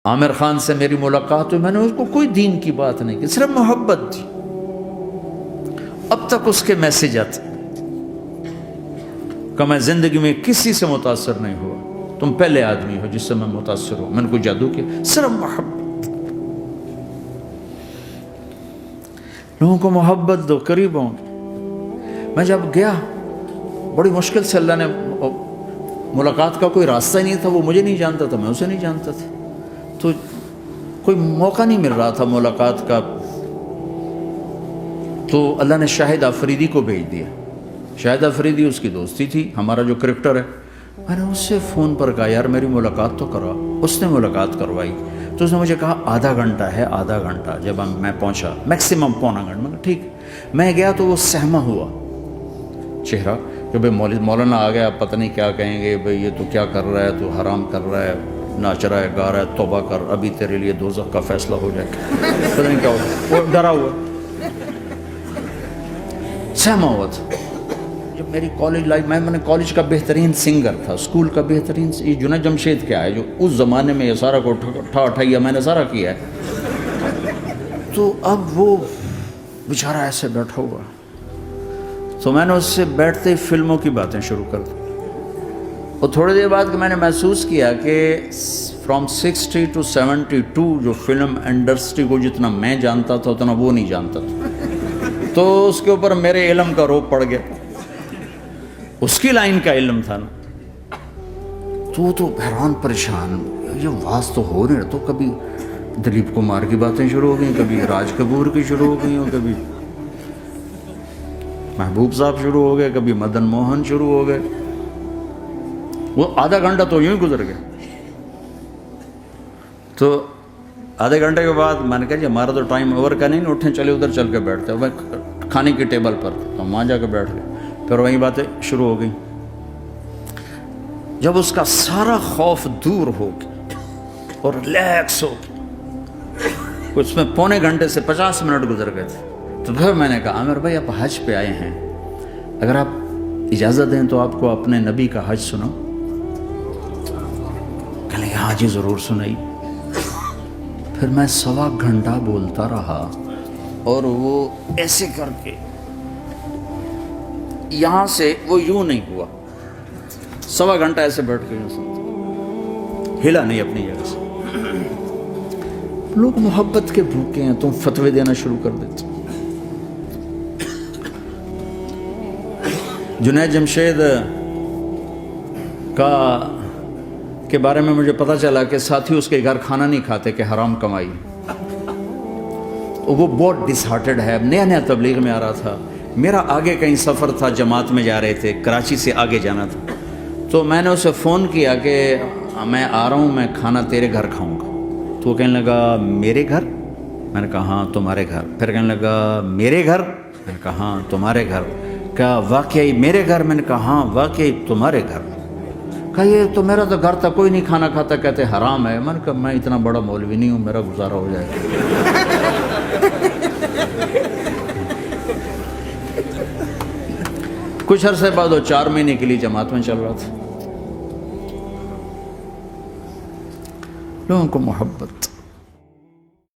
عامر خان سے میری ملاقات ہوئی، میں نے اس کو کوئی دین کی بات نہیں کی، صرف محبت تھی۔ اب تک اس کے میسج آتے کہ میں زندگی میں کسی سے متاثر نہیں ہوا، تم پہلے آدمی ہو جس سے میں متاثر ہوں، میں نے کوئی جادو کیا، صرف محبت۔ لوگوں کو محبت دو، قریب ہوں۔ میں جب گیا بڑی مشکل سے اللہ نے، ملاقات کا کوئی راستہ ہی نہیں تھا، وہ مجھے نہیں جانتا تھا، میں اسے نہیں جانتا تھا، تو کوئی موقع نہیں مل رہا تھا ملاقات کا، تو اللہ نے شاہد آفریدی کو بھیج دیا۔ شاہد آفریدی اس کی دوستی تھی، ہمارا جو کرکٹر ہے، میں نے اس سے فون پر کہا یار میری ملاقات تو کروا، اس نے ملاقات کروائی، تو اس نے مجھے کہا آدھا گھنٹہ ہے، آدھا گھنٹہ۔ جب میں پہنچا میکسیمم پونا گھنٹہ، میں کہا ٹھیک۔ میں گیا تو وہ سہما ہوا چہرہ کہ بھئی مولانا آ گیا، پتہ نہیں کیا کہیں گے، بھئی یہ تو کیا کر رہا ہے، تو حرام کر رہا ہے، ناچ رہا ہے، گا رہا ہے، توبہ کر، ابھی تیرے لیے دوزخ کا فیصلہ ہو جائے، پتہ نہیں کیا ہوگا، وہ ڈرا ہوا سہما ہوا تھا۔ جب میری کالج لائف، میں نے کالج کا بہترین سنگر تھا، اسکول کا بہترین، یہ جنید جمشید کیا ہے جو اس زمانے میں یہ سارا کو اٹھایا میں نے سارا کیا ہے، تو اب وہ بیچارہ ایسے بیٹھا ہوا، تو میں نے اس سے بیٹھتے ہی فلموں کی باتیں شروع کر دی، اور تھوڑی دیر بعد کہ میں نے محسوس کیا کہ فرام 60 to 72 جو فلم انڈسٹری کو جتنا میں جانتا تھا اتنا وہ نہیں جانتا تھا، تو اس کے اوپر میرے علم کا روپ پڑ گیا، اس کی لائن کا علم تھا نا، تو حیران پریشان، یہ واز تو ہو نہیں رہا، تو کبھی دلیپ کمار کی باتیں شروع ہو گئیں، کبھی راج کپور کی شروع ہو گئی، کبھی محبوب صاحب شروع ہو گئے، کبھی مدن موہن شروع ہو گئے، وہ آدھا گھنٹہ تو یوں ہی گزر گیا۔ تو آدھے گھنٹے کے بعد میں نے کہا جی ہمارا تو ٹائم اوور کا نہیں، اٹھیں چلے ادھر چل کے بیٹھتے ہیں، میں کھانے کی ٹیبل پر تو ہم وہاں جا کے بیٹھ گئے، پھر وہیں باتیں شروع ہو گئیں۔ جب اس کا سارا خوف دور ہو گیا اور ریلیکس ہو گیا، اس میں پونے گھنٹے سے 50 منٹ گزر گئے تھے، تو پھر میں نے کہا عامر بھائی آپ حج پہ آئے ہیں، اگر آپ اجازت دیں تو آپ کو اپنے نبی کا حج سنو۔ کہنے ہاں جی ضرور سنائی۔ پھر میں 1.25 گھنٹہ بولتا رہا، اور وہ ایسے کر کے یہاں سے وہ یوں نہیں ہوا، 1.25 گھنٹہ ایسے بیٹھ کے ہلا نہیں اپنی جگہ سے۔ لوگ محبت کے بھوکے ہیں، تم فتوے دینا شروع کر دیتے۔ جنید جمشید کے بارے میں مجھے پتہ چلا کہ ساتھی اس کے گھر کھانا نہیں کھاتے کہ حرام کمائی، وہ بہت ڈس ہارٹڈ ہے، نیا نیا تبلیغ میں آ رہا تھا، میرا آگے کہیں سفر تھا، جماعت میں جا رہے تھے، کراچی سے آگے جانا تھا، تو میں نے اسے فون کیا کہ میں آ رہا ہوں، میں کھانا تیرے گھر کھاؤں گا، تو وہ کہنے لگا میرے گھر؟ میں نے کہا ہاں تمہارے گھر۔ پھر کہنے لگا میرے گھر؟ میں نے کہا ہاں تمہارے گھر۔ کہا واقعی میرے گھر؟ میں نے کہا ہاں واقعی تمہارے گھر۔ کہا یہ تو میرا تو گھر تھا، کوئی نہیں کھانا کھاتا، کہتے حرام ہے۔ میں نے کہا میں اتنا بڑا مولوی نہیں ہوں، میرا گزارا ہو جائے گا۔ کچھ عرصے بعد وہ 4 مہینے کے لیے جماعت میں چل رہا تھا۔ لوگوں کو محبت